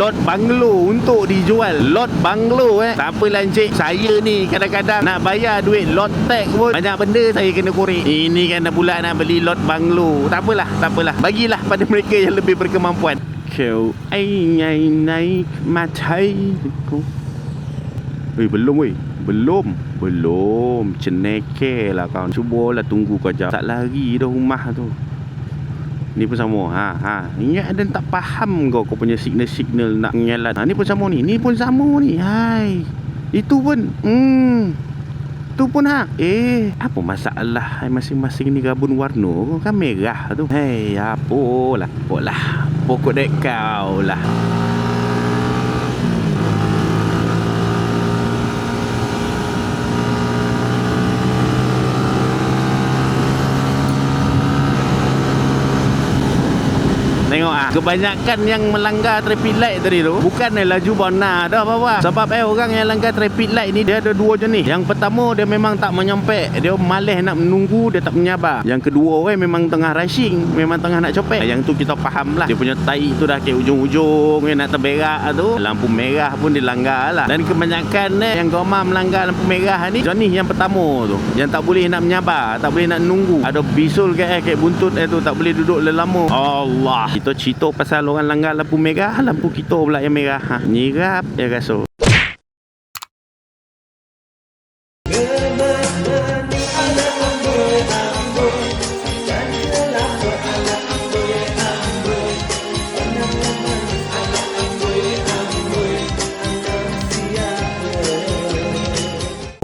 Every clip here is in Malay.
lot banglo untuk dijual. Lot banglo tak apalah encik, saya ni kadang-kadang nak bayar duit lot tax pun banyak benda saya kena korek. Ini kan dah pula nak beli lot banglo. Tak apalah, bagilah pada mereka yang lebih berkemampuan. Kau ai naik matai ku. Belum ceneke lah kau. Cubalah tunggu kau jap. Tak lari dah rumah tu. Ni pun sama. Ingat dan tak faham kau punya signal nak ngelat. Ni pun sama ni. Hai. Itu pun tu pun apa masalah masing-masing ni gabung warna kan merah tu. Hei, apalah. Pokok dek kau lah. Tengok kebanyakan yang melanggar traffic light tadi tu bukan laju bona dah bawah. Sebab orang yang langgar traffic light ni dia ada dua jenis. Yang pertama dia memang tak menyampai, dia malas nak menunggu, dia tak menyabar. Yang kedua memang tengah rushing, memang tengah nak copet. Yang tu kita faham lah. Dia punya tahi tu dah ke ujung-ujung nak terberak tu. Lampu merah pun dilanggar lah. Dan kebanyakan yang gemar melanggar lampu merah ni jenis yang pertama tu, yang tak boleh nak menyabar, tak boleh nak nunggu. Ada bisul ke buntut tu, tak boleh duduk lama. Allah, kita cerita pasal orang langgar lampu merah, lampu kita pula yang merah. Nyirap ya rasa.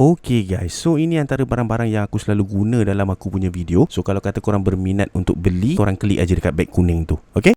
Okay guys, so ini antara barang-barang yang aku selalu guna dalam aku punya video. So kalau kata korang berminat untuk beli, korang klik aja dekat beg kuning tu. Okay?